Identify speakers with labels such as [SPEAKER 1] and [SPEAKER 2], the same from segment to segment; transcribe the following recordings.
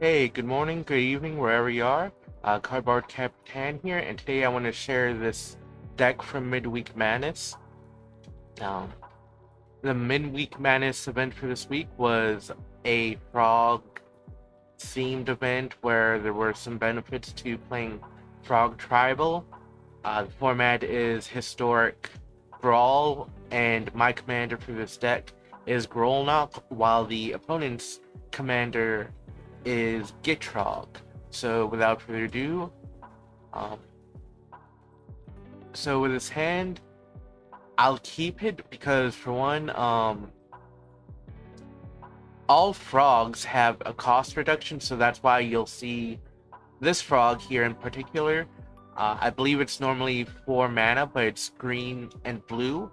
[SPEAKER 1] Hey, good morning, good evening, wherever you are. Cardboard.Capitan here, and today I want to share this deck from Midweek Madness. Um, the Midweek Madness event for this week was a frog-themed event where there were some benefits to playing Frog Tribal. The format is Historic Brawl, and my commander for this deck is Grolnok, while the opponent's commander is Gitrag. So without further ado, um, so with this hand, I'll keep it because for one, all frogs have a cost reduction, so that's why you'll see this frog here in particular. I believe it's normally 4 mana, but it's green and blue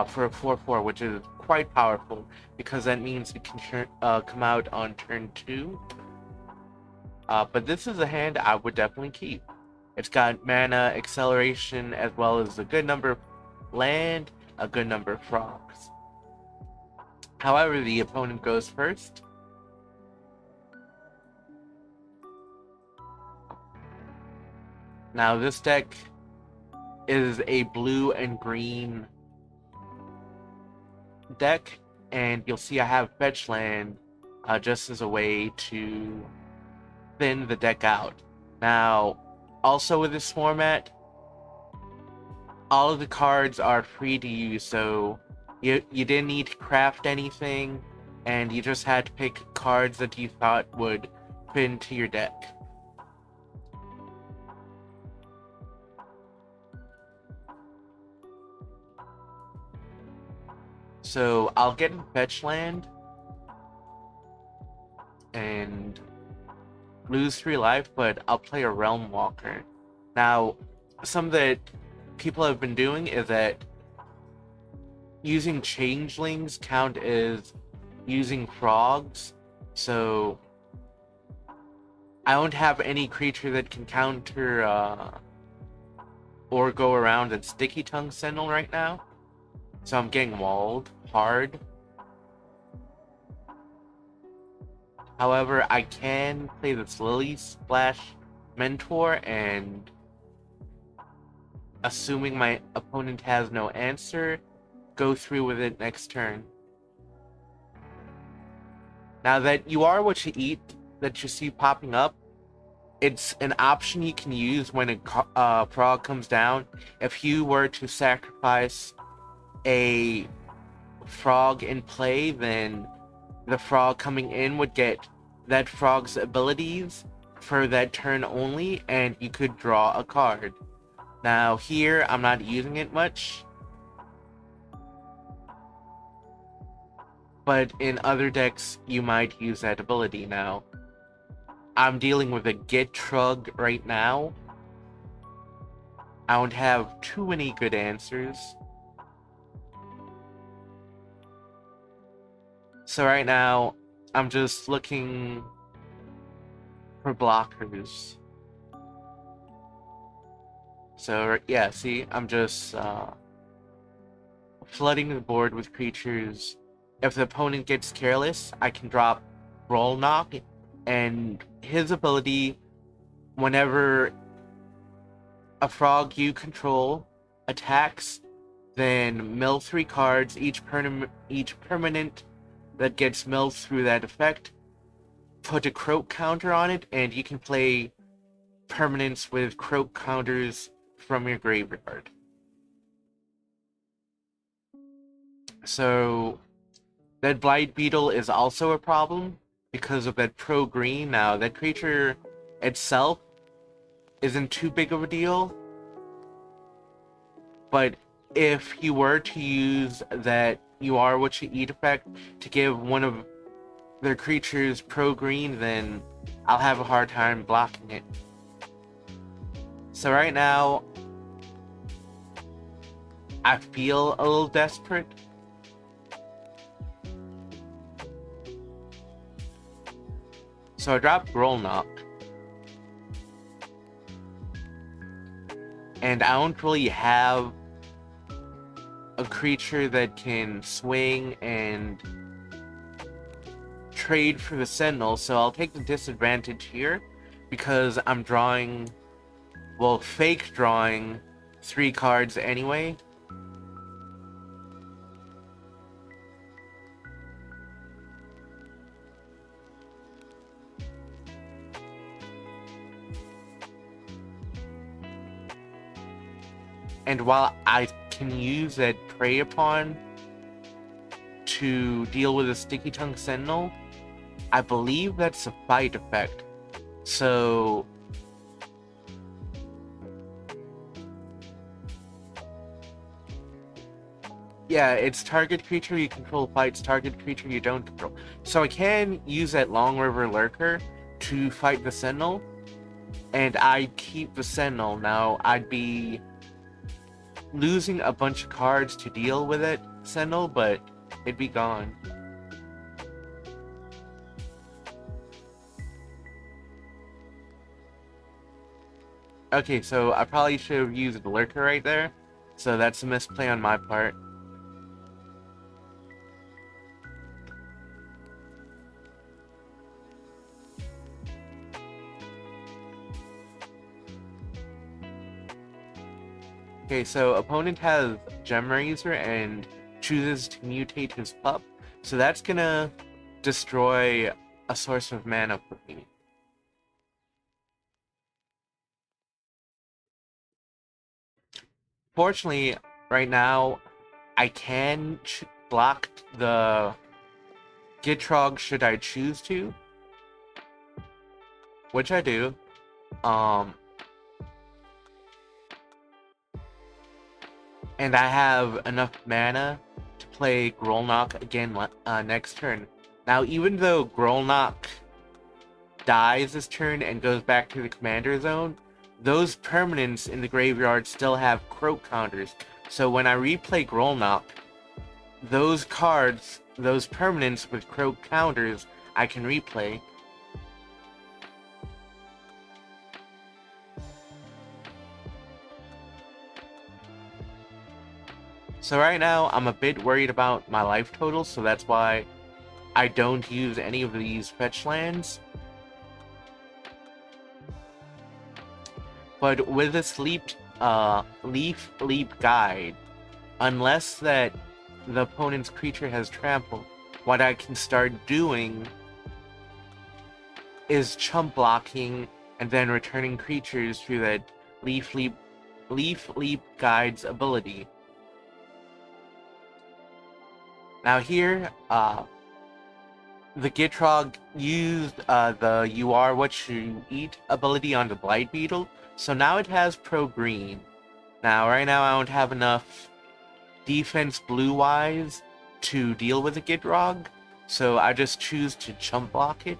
[SPEAKER 1] for a 4/4, which is quite powerful because that means it can come out on turn 2. But this is a hand I would definitely keep. It's got mana, acceleration, as well as a good number of land, a good number of frogs. However, the opponent goes first. Now, this deck is a blue and green deck, and you'll see I have fetch land just as a way to thin the deck out. Now, also with this format, all of the cards are free to use, so you didn't need to craft anything, and you just had to pick cards that you thought would fit into your deck. So I'll get a fetch land and lose 3 life, but I'll play a Realm Walker. Now, some that people have been doing is that using changelings count as using frogs, so I don't have any creature that can counter or go around a Sticky Tongue Sentinel right now, so I'm getting walled hard. However, I can play this Lily Splash Mentor, and assuming my opponent has no answer, go through with it next turn. Now that you are what you eat that you see popping up, it's an option you can use when a frog comes down. If you were to sacrifice a frog in play, then the frog coming in would get that frog's abilities for that turn only, and you could draw a card. Now here, I'm not using it much, but in other decks, you might use that ability. Now, I'm dealing with a Gitrag right now. I don't have too many good answers. So right now, I'm just looking for blockers. So yeah, see, I'm just flooding the board with creatures. If the opponent gets careless, I can drop Grolnok, and his ability, whenever a frog you control attacks, then mill 3 cards. Each permanent that gets milled through that effect, put a croak counter on it, and you can play permanents with croak counters from your graveyard. So that Blight Beetle is also a problem because of that pro green. Now that creature itself isn't too big of a deal, but if you were to use that you are what you eat effect to give one of their creatures pro green, then I'll have a hard time blocking it. So right now, I feel a little desperate. So I dropped Grolnok. And I don't really have a creature that can swing and trade for the Sentinel, so I'll take the disadvantage here because I'm drawing, well, fake drawing 3 cards anyway. And while I can use that Prey Upon to deal with a Sticky Tongue Sentinel, I believe that's a fight effect. So yeah, it's target creature you control fights target creature you don't control. So I can use that Long River Lurker to fight the Sentinel, and I'd keep the Sentinel. Now, I'd be losing a bunch of cards to deal with it, Sentinel, but it'd be gone. Okay, so I probably should have used the Lurker right there, so that's a misplay on my part. Okay, so opponent has Gem Razor and chooses to mutate his pup, so that's gonna destroy a source of mana for me. Fortunately, right now, I can block the Gitrag should I choose to, which I do. And I have enough mana to play Grolnok again next turn. Now, even though Grolnok dies this turn and goes back to the commander zone, those permanents in the graveyard still have croak counters. So when I replay Grolnok, those cards, those permanents with croak counters, I can replay. So right now, I'm a bit worried about my life total, so that's why I don't use any of these fetch lands. But with this Leaf Leap Guide, unless that the opponent's creature has trample, what I can start doing is chump blocking and then returning creatures through that Leaf Leap Guide's ability. Now here, the Gitrag used the You Are What You Eat ability on the Blight Beetle, so now it has Pro Green. Now, right now I don't have enough defense blue-wise to deal with the Gitrag, so I just choose to chump block it.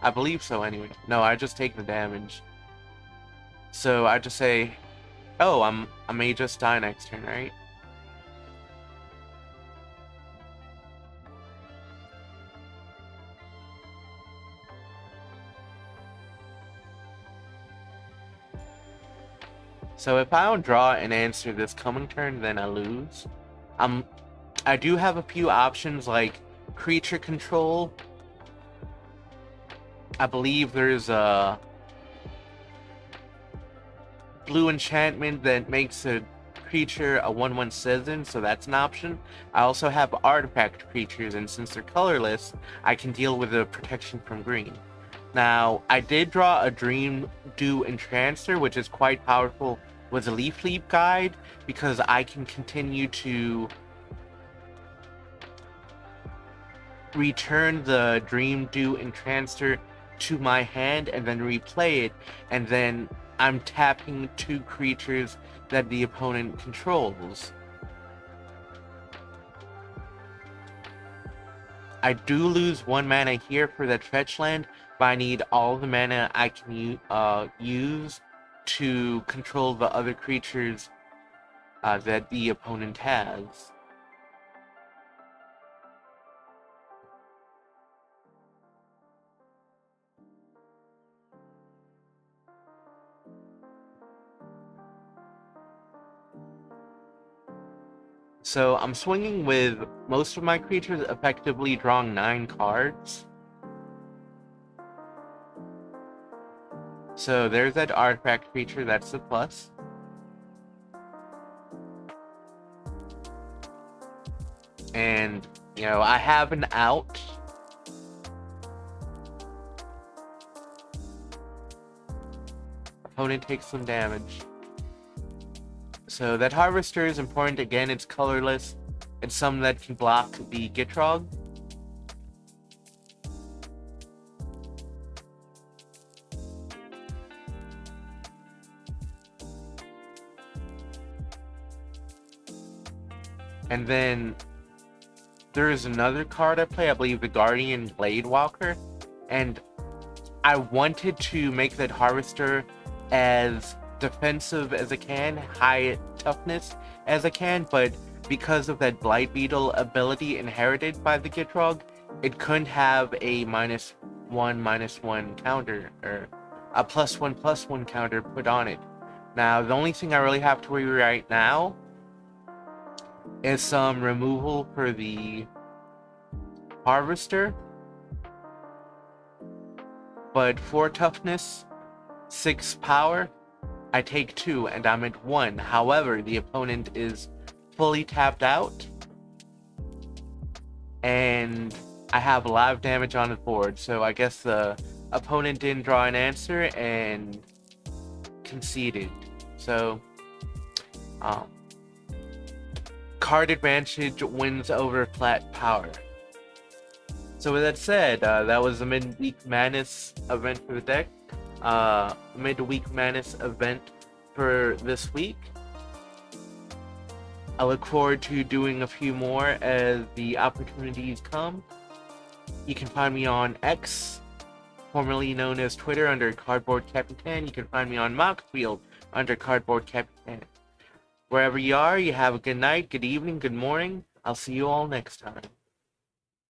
[SPEAKER 1] I believe so anyway. No, I just take the damage. So I just say, oh, I may just die next turn, right? So if I don't draw an answer this coming turn, then I lose. I do have a few options like creature control. I believe there's a blue enchantment that makes a creature a 1/1 citizen, so that's an option. I also have artifact creatures, and since they're colorless, I can deal with the protection from green. Now, I did draw a Dream, Do, and Transfer, which is quite powerful with a Leaf Leap Guide, because I can continue to return the Dream, Do, and Transfer to my hand and then replay it, and then I'm tapping 2 creatures that the opponent controls. I do lose 1 mana here for that fetch land, but I need all the mana I can use to control the other creatures that the opponent has. So I'm swinging with most of my creatures effectively drawing 9 cards. So there's that artifact creature, that's the plus. And, you know, I have an out. Opponent takes some damage. So that Harvester is important. Again, it's colorless. It's something that can block the Gitrag. And then there is another card I play, I believe the Guardian Bladewalker. And I wanted to make that Harvester as defensive as I can, high toughness as I can, but because of that Blight Beetle ability inherited by the Gitrog, it couldn't have a -1/-1 counter, or a +1/+1 counter put on it. Now, the only thing I really have to worry right now is some removal for the Harvester. But 4 toughness, 6 power, I take 2 and I'm at 1. However, the opponent is fully tapped out. And I have a lot of damage on the board. So I guess the opponent didn't draw an answer and conceded. So, card advantage wins over flat power. So with that said, that was the Midweek Madness event for the deck. Midweek Madness event for this week. I look forward to doing a few more as the opportunities come. You can find me on X, formerly known as Twitter, under Cardboard.Capitan. You can find me on Mockfield under Cardboard.Capitan. Wherever you are, you have a good night, good evening, good morning. I'll see you all next time.